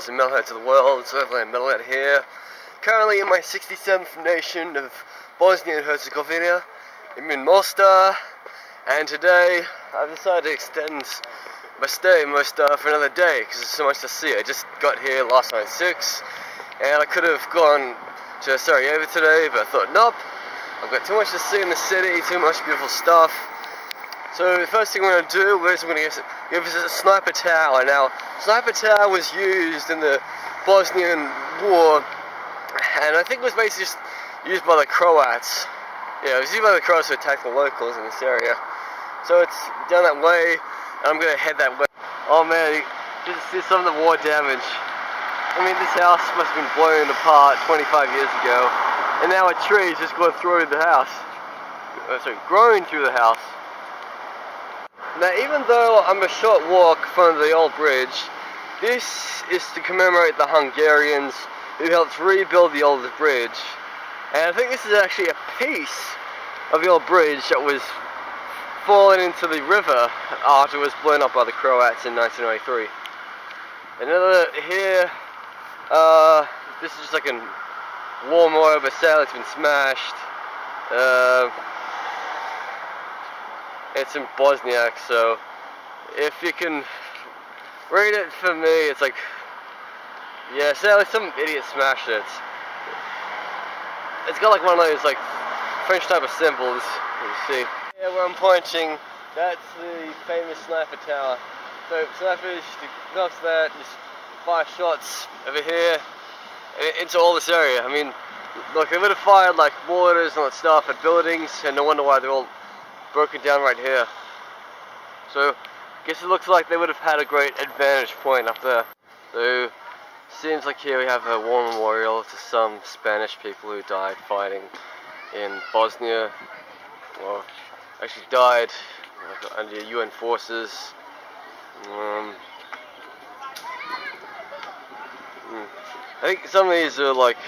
stars and Metalhead to the world. It's Overland Metalhead here. Currently in my 67th nation of Bosnia and Herzegovina. I'm in Mostar, and today I've decided to extend my stay in Mostar for another day because there's so much to see. I just got here last night at 6, and I could have gone to Sarajevo today, but I thought, nope, I've got too much to see in the city, too much beautiful stuff. So the first thing we're going to do is we're going to go visit a sniper tower. Now, sniper tower was used in the Bosnian War, and I think it was basically just used by the Croats. Yeah, it was used by the Croats to attack the locals in this area. So it's down that way, and I'm going to head that way. Oh man, you can see some of the war damage. I mean, this house must have been blown apart 25 years ago, and now a tree just gone through the house. Sorry, growing through the house. Now, even though I'm a short walk from the old bridge, this is to commemorate the Hungarians who helped rebuild the old bridge. And I think this is actually a piece of the old bridge that was fallen into the river after it was blown up by the Croats in 1993. Another here, this is just like a war memorial, but sadly it's been smashed. It's in Bosniak, so if you can read it for me, it's like, yeah, sadly some idiot smashed it. It's got like one of those like French type of symbols, you see. Yeah, where I'm pointing, that's the famous sniper tower. So snipers, go up to that, just fire shots over here, into all this area. I mean, look, they would have fired like mortars and all that stuff at buildings, and no wonder why they're all broken down right here. So, guess it looks like they would have had a great advantage point up there. So, seems like here we have a war memorial to some Spanish people who died fighting in Bosnia, or actually died under UN forces. I think some of these are like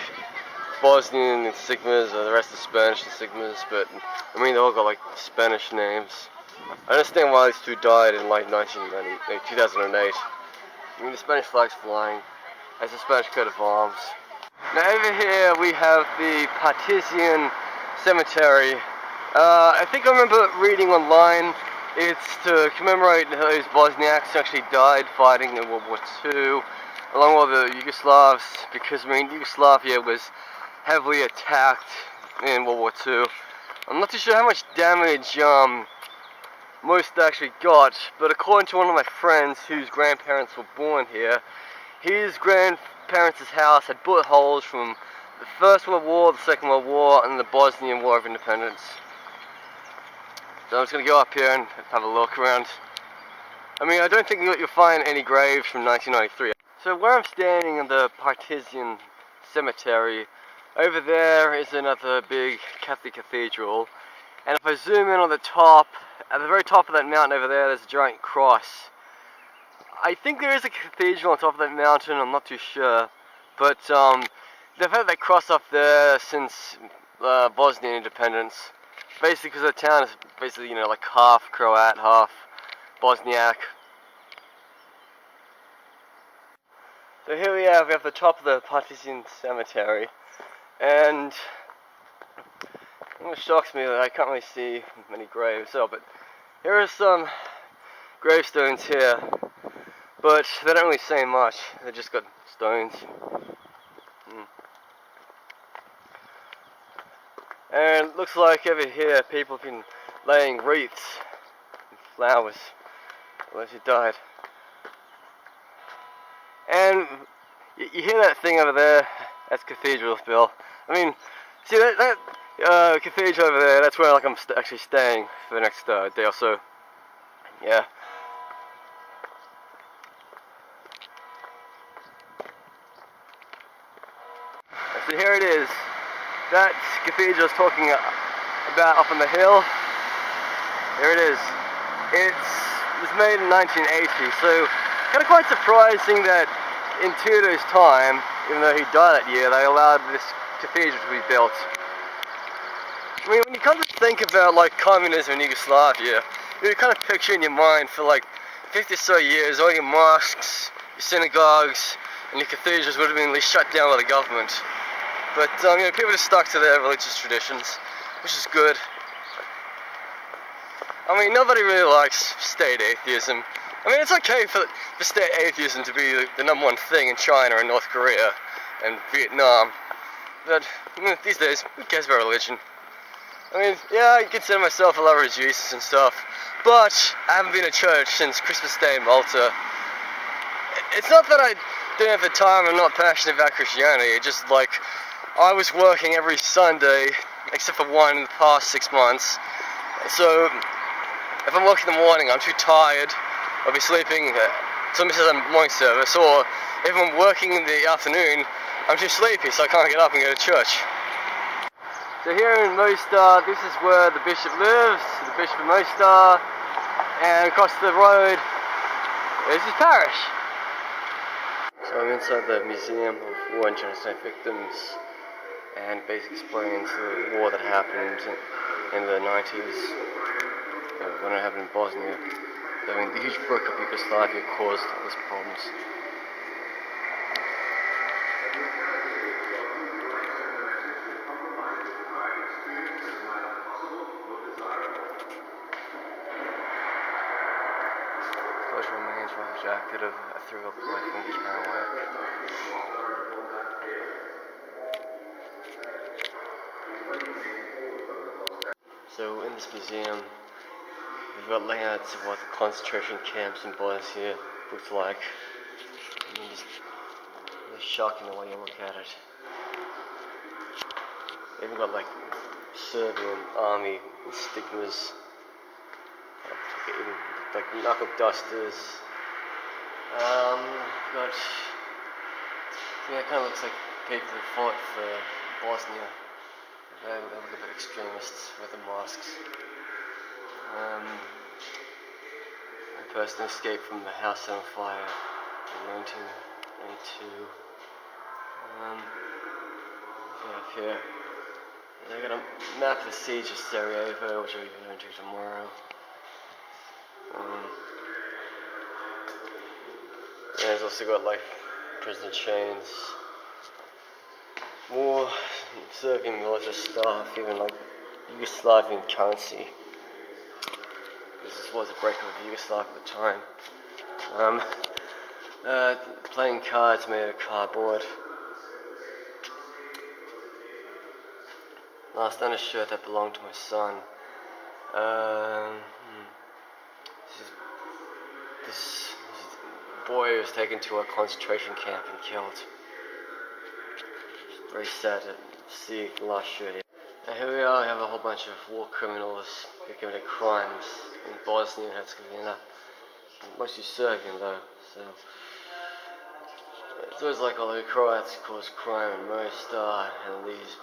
Bosnian insignias, or the rest are Spanish insignias, but I mean they all got like Spanish names. I understand why these two died in like 2008. I mean the Spanish flag's flying as a Spanish coat of arms. Now over here we have the Partisan Cemetery. I think I remember reading online it's to commemorate those Bosniaks who actually died fighting in World War II, along with the Yugoslavs, because I mean Yugoslavia was heavily attacked in World War II. I'm not too sure how much damage most actually got, but according to one of my friends whose grandparents were born here, his grandparents' house had bullet holes from the First World War, the Second World War, and the Bosnian War of Independence. So I'm just going to go up here and have a look around. I mean, I don't think you'll find any graves from 1993. So where I'm standing in the Partisan Cemetery, over there is another big Catholic cathedral, and if I zoom in on the top, at the very top of that mountain over there, there's a giant cross. I think there is a cathedral on top of that mountain, I'm not too sure, but they've had that cross up there since Bosnian independence, basically because the town is basically, you know, like half Croat, half Bosniak. So here we have the top of the Partisan Cemetery, and it shocks me that I can't really see many graves, but here are some gravestones here, but they don't really say much, they just got stones. And it looks like over here people have been laying wreaths and flowers unless you died. And you hear that thing over there, that's Cathedral Bill. I mean, see that cathedral over there, that's where like I'm actually staying for the next day or so. Yeah. So here it is. That cathedral is talking about up on the hill. There it is. It was made in 1980, so kind of quite surprising that in Tito's time, even though he died that year, they allowed this cathedral to be built. I mean, when you come to think about like communism in Yugoslavia, you kind of picture in your mind for like 50 or so years all your mosques, your synagogues, and your cathedrals would have been at least shut down by the government. But you know, people just stuck to their religious traditions, which is good. I mean, nobody really likes state atheism. I mean, it's okay for state atheism to be the #1 thing in China and North Korea and Vietnam. But you know, these days, who cares about religion? I mean, yeah, I consider myself a lover of Jesus and stuff, but I haven't been to church since Christmas Day in Malta. It's not that I didn't have the time, I'm not passionate about Christianity, it's just like, I was working every Sunday, except for one in the past 6 months, so if I'm working in the morning, I'm too tired, I'll be sleeping, so I miss a morning service, or if I'm working in the afternoon, I'm too sleepy, so I can't get up and go to church. So here in Mostar, this is where the bishop lives, the Bishop of Mostar, and across the road is his parish. So I'm inside the Museum of War and Genocide Victims, and basically explaining the war that happened in the 90s, when it happened in Bosnia. I mean, the huge breakup of Yugoslavia caused all these problems. Those remains from the jacket of a 3-wheel rifle in Kerouac. So in this museum, we've got layouts of what the concentration camps in Bosnia looked like. I mean, just really shocking the way you look at it. They even got like Serbian army stigmas, like knuckle dusters. Got, yeah, it kind of looks like people who fought for Bosnia. They look a bit extremists with the masks. A person escaped from the house on fire in 1992. Yeah, here. I got a map of the siege of Sarajevo, which I'll be going to tomorrow. And there's also got like prison chains, more Serbian military stuff, even like Yugoslavian currency. This was a breakup of Yugoslavia at the time. Playing cards made of cardboard. Last night a shirt that belonged to my son. This boy was taken to a concentration camp and killed. It's very sad to see the last shirt here. And here we are, we have a whole bunch of war criminals who committed crimes in Bosnia and Herzegovina. Mostly Serbian though, so it's always like all the Croats cause crime in Mostar, and these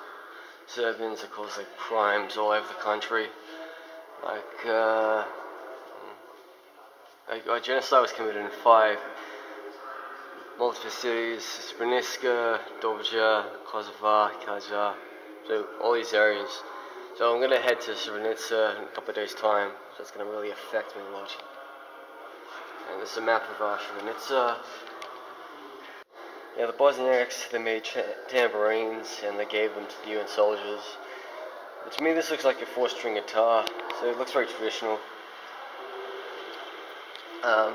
Serbians that cause like crimes all over the country. Like genocide was committed in 5 multiple cities: Srebrenica, Dobija, Kosovo, Kajar, so all these areas. So I'm gonna head to Srebrenica in a couple of days' time, so it's gonna really affect me a lot. And this is a map of Srebrenica. Yeah, the Bosniaks, they made tambourines and they gave them to the UN soldiers. But to me this looks like a 4-string guitar, so it looks very traditional.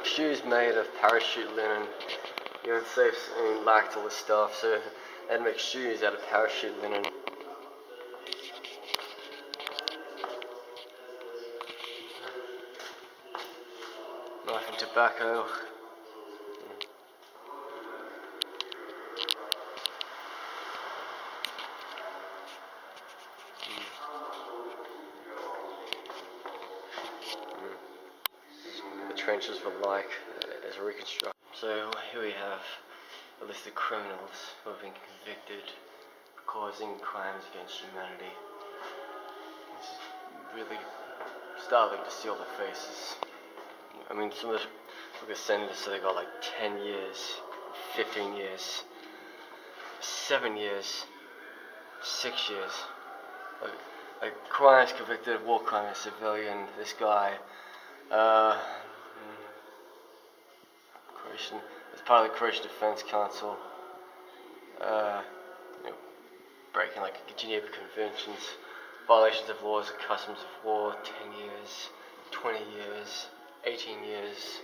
Shoes made of parachute linen. You know, it's safe and lacked all this stuff, so they had to make shoes out of parachute linen. Knife and tobacco. The trenches were like as reconstructed. So here we have a list of criminals who have been convicted for causing crimes against humanity. It's really startling to see all their faces. I mean, some of the sentences, so they got like 10 years, 15 years, 7 years, 6 years. Like crimes convicted of war crime as a civilian. This guy, Croatian, part of the Croatian Defense Council, breaking like Geneva Conventions, violations of laws and customs of war, 10 years, 20 years, 18 years.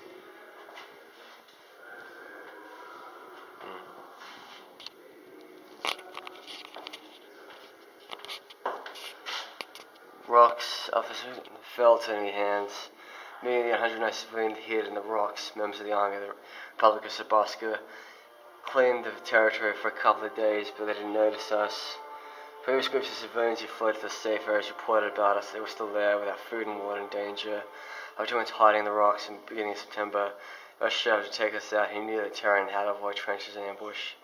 Rocks officer fell to enemy hands. Nearly 190 civilians hid in the rocks. Members of the army of the Republic of Bosnia claimed the territory for a couple of days, but they didn't notice us. Previous groups of civilians who fled to the safe areas reported about us. They were still there without food and water and danger. Our two went hiding in the rocks in the beginning of September. Our shouted to take us out. He knew the terrain and how to avoid trenches and ambush.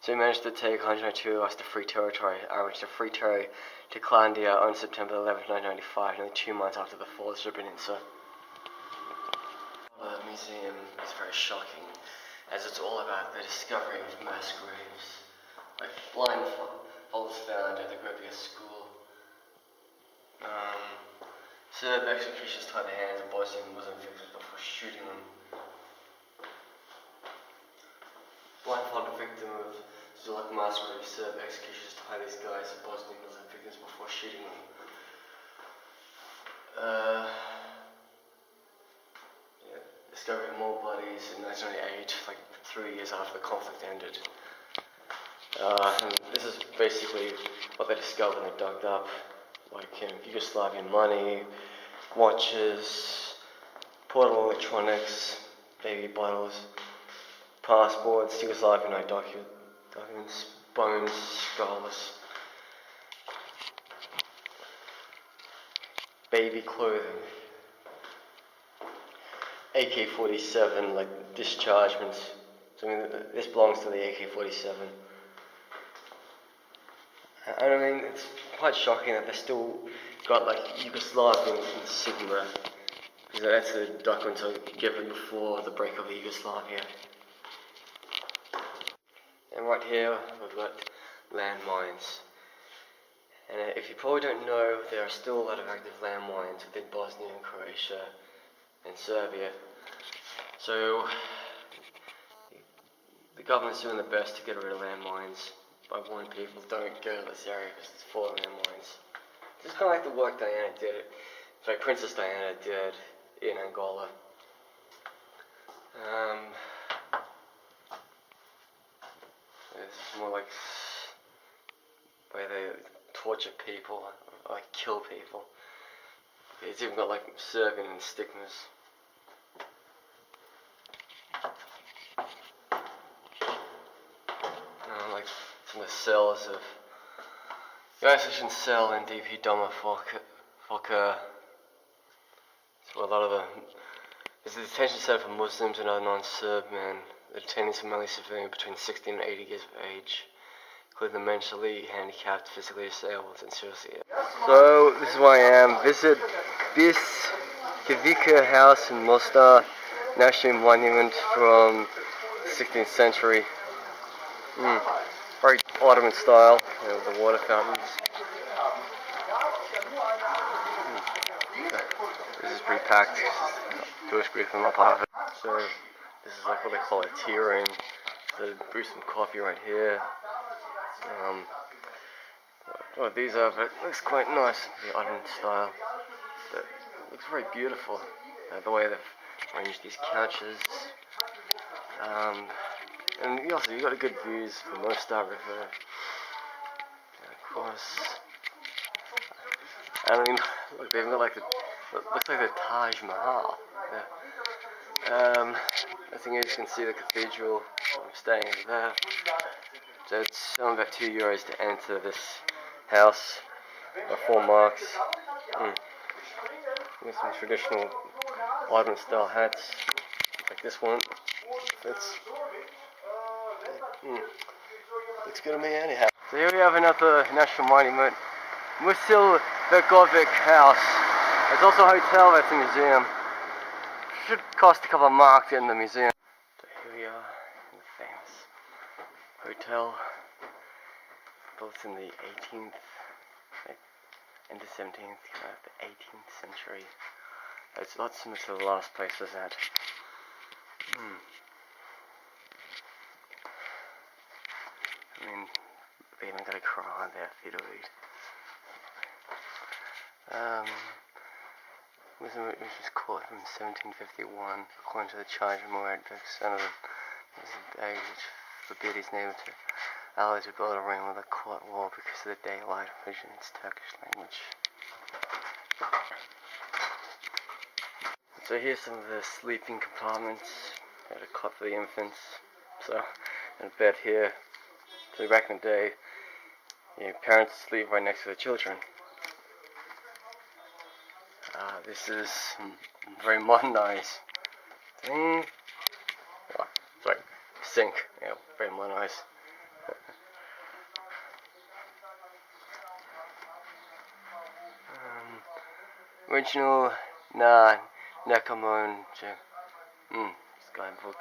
So we managed to take 192 of us to free territory. I went to free territory to Klandia on September 11, 1995, nearly 2 months after the fall of Srebrenica. The museum is very shocking, as it's all about the discovery of mass graves, like blindfolds found at the Grebia school. Serb executions tied the hands of Bosnian Muslim victims before shooting them. Blindfolded victim of Zulak mass grave, Serb executions tied these guys of Bosnian Muslim victims before shooting them. Discovery of more bodies in 1998, like 3 years after the conflict ended. And this is basically what they discovered when they dug up, like Yugoslavian money, watches, portable electronics, baby bottles, passports, Yugoslavian documents, bones, skulls, baby clothing, AK-47, like dischargements. So I mean, this belongs to the AK-47. And I mean, it's quite shocking that they still got like Yugoslavian insignia, because that's the documents I were given before the break of Yugoslavia. And right here, we've got landmines. And if you probably don't know, there are still a lot of active landmines within Bosnia and Croatia and Serbia. So the government's doing the best to get rid of landmines by warning people don't go to this area because it's full of landmines. It's kind of like the work Diana did, like Princess Diana did in Angola. This is more like where they torture people, or like kill people. It's even got like Serbian stigmas. Like some of the cells of the isolation cell in DP Doma Foka. It's where a lot of it's a detention center for Muslims and other non-Serb men. The detainees are mainly civilian between 16 and 80 years of age, including the mentally handicapped, physically disabled, and seriously ill. So this is where I am. Visit this Kavika house in Mostar, national monument from the 16th century. Very Ottoman style, with the water fountains. This is pretty packed. Jewish group in my part of it. So this is like what they call a tea room. So brew some coffee right here. What these are, but it looks quite nice, the Ottoman style. But it looks very beautiful, the way they've arranged these couches. And also you got good views from the Mostar River. And of course, I mean, look, they've got like looks like the Taj Mahal. Yeah. I think you can see the cathedral. I'm staying over there. So it's only about €2 to enter this house, by 4 marks. With some traditional Ottoman style hats, like this one. It's looks good to me anyhow. So here we have another national monument, Musil Begovic House. There's also a hotel that's a museum. Should cost a couple of marks to get in the museum. So here we are in the famous hotel, built in the 18th and the 17th, the 18th century. It's not similar to the last place I was at. mean, they even got a Quran there for you to read. Which was caught from 1751, according to the charge of Murad Son of the which forbid his neighbor to allies to build a ring with a court wall because of the daylight vision in its Turkish language. So here's some of the sleeping compartments. Got a cot for the infants. So, and a bed here. So back in the day, parents sleep right next to the children. This is very modernized thing. Oh, sorry, sink. Yeah, very modernized. Original Nakamon Skybook.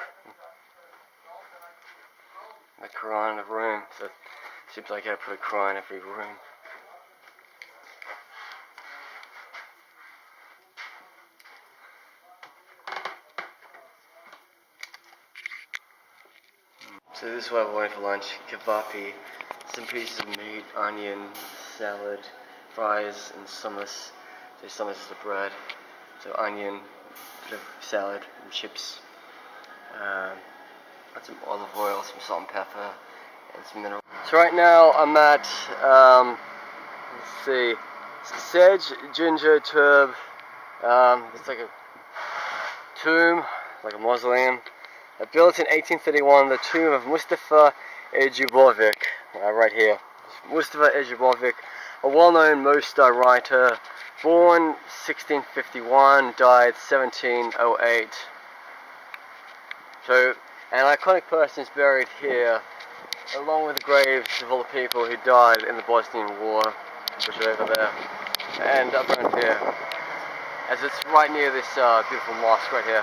The Quran in the room. So it seems like I put a Quran in every room. So this is what I wanted for lunch. Kebabby, some pieces of meat, onion, salad, fries, and summus. So summus is the bread. So onion, bit of salad, and chips. Got some olive oil, some salt and pepper, and some mineral. So right now I'm at, let's see, Sedge Ginger Turb. It's like a tomb, like a mausoleum. Built in 1831, the tomb of Mustafa Ejubovic, right here. Mustafa Ejubovic, a well-known Mostar writer, born 1651, died 1708. So, an iconic person is buried here, along with the graves of all the people who died in the Bosnian War, which are over there, and up around here, as it's right near this beautiful mosque right here.